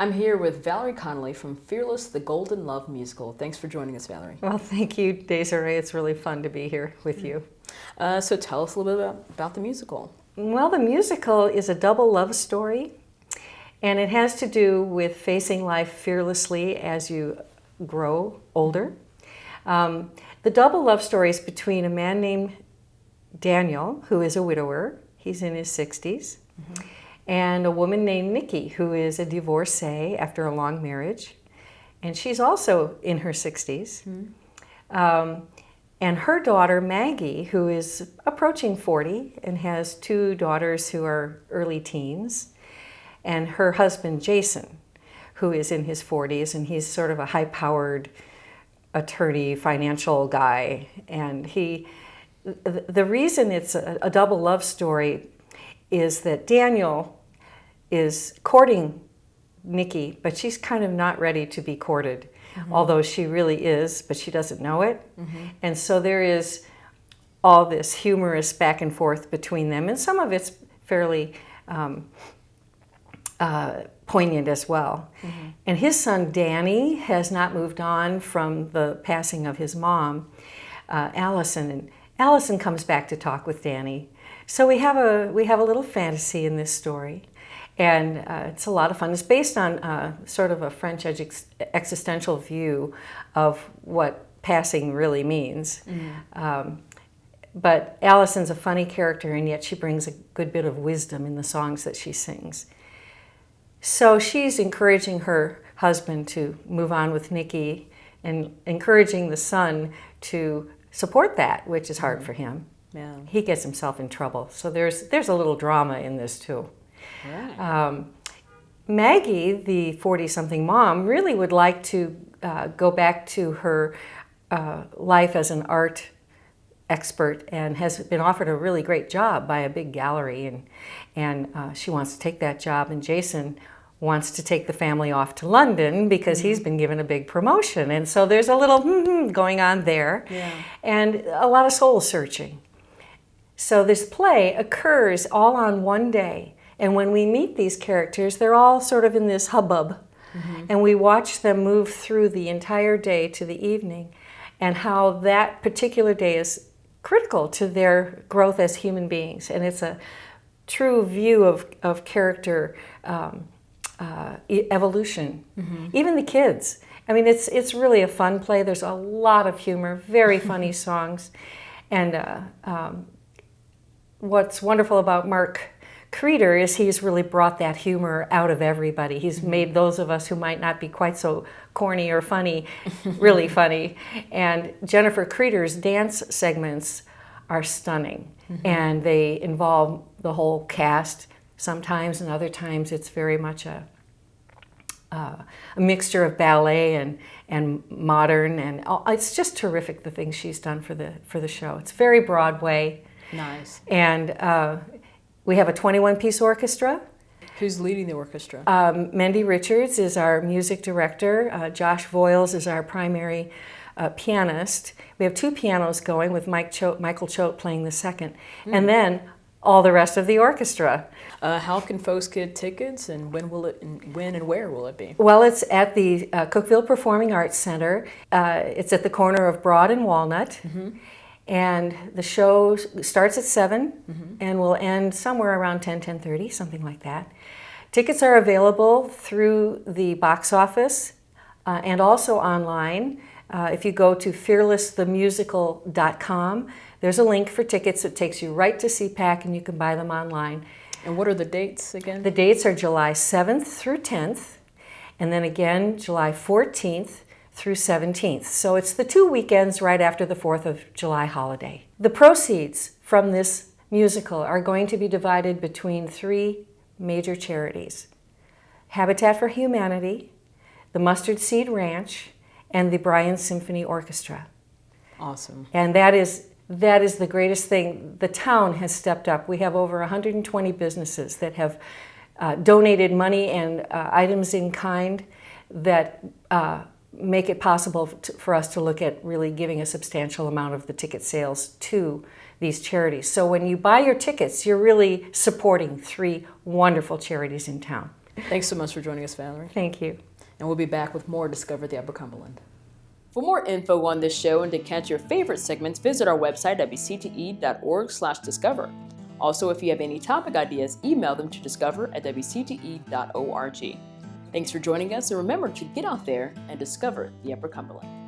I'm here with Valerie Connelly from Fearless, the Golden Love Musical. Thanks for joining us, Valerie. Well, thank you, Desiree. It's really fun to be here with you. So tell us a little bit about the musical. Well, the musical is a double love story, and it has to do with facing life fearlessly as you grow older. The double love story is between a man named Daniel, who is a widower. He's in his 60s. And a woman named Nikki, who is a divorcee after a long marriage. And she's also in her 60s. And her daughter, Maggie, who is approaching 40 and has two daughters who are early teens. And her husband, Jason, who is in his 40s, and he's sort of a high-powered attorney, financial guy. And the reason it's a double love story is that Daniel is courting Nikki, but she's kind of not ready to be courted, although she really is, but she doesn't know it. And so there is all this humorous back and forth between them, and some of it's fairly poignant as well. And his son, Danny, has not moved on from the passing of his mom, Allison, and Allison comes back to talk with Danny. So we have a little fantasy in this story, and it's a lot of fun. It's based on sort of a French existential view of what passing really means. But Allison's a funny character, and yet she brings a good bit of wisdom in the songs that she sings. So she's encouraging her husband to move on with Nikki and encouraging the son to support that, which is hard for him. Yeah. He gets himself in trouble. So there's a little drama in this too. Right. Maggie, the 40-something mom, really would like to go back to her life as an art expert and has been offered a really great job by a big gallery, and she wants to take that job, and Jason wants to take the family off to London because he's been given a big promotion. And so there's a little going on there, and a lot of soul searching. So this play occurs all on one day. And when we meet these characters, they're all sort of in this hubbub. And we watch them move through the entire day to the evening, and how that particular day is critical to their growth as human beings. And it's a true view of character evolution. Even the kids. I mean, it's really a fun play. There's a lot of humor, very funny songs. And what's wonderful about Mark Creeder is he's really brought that humor out of everybody. He's made those of us who might not be quite so corny or funny really funny. And Jennifer Creeder's dance segments are stunning. And they involve the whole cast sometimes, and other times it's very much a mixture of ballet and modern, and it's just terrific, the things she's done for the show. It's very Broadway. Nice. And we have a 21-piece orchestra. Who's leading the orchestra? Mendy Richards is our music director. Josh Voiles is our primary pianist. We have two pianos going with Michael Choate playing the second. And then all the rest of the orchestra. How can folks get tickets, and when and where will it be? Well, it's at the Cookeville Performing Arts Center. It's at the corner of Broad and Walnut. And the show starts at 7 and will end somewhere around 10:30, something like that. Tickets are available through the box office and also online. If you go to fearlessthemusical.com, there's a link for tickets that takes you right to CPAC, and you can buy them online. And what are the dates again? The dates are July 7th through 10th, and then again July 14th through 17th. So it's the 2 weekends right after the 4th of July holiday. The proceeds from this musical are going to be divided between 3 major charities: Habitat for Humanity, the Mustard Seed Ranch, and the Bryan Symphony Orchestra. Awesome. And that is the greatest thing. The town has stepped up. We have over 120 businesses that have donated money and items in kind that make it possible for us to look at really giving a substantial amount of the ticket sales to these charities. So when you buy your tickets, you're really supporting 3 wonderful charities in town. Thanks so much for joining us, Valerie. Thank you. And we'll be back with more Discover the Upper Cumberland. For more info on this show and to catch your favorite segments, visit our website at wcte.org/discover. Also, if you have any topic ideas, email them to discover@wcte.org. Thanks for joining us, and remember to get out there and discover the Upper Cumberland.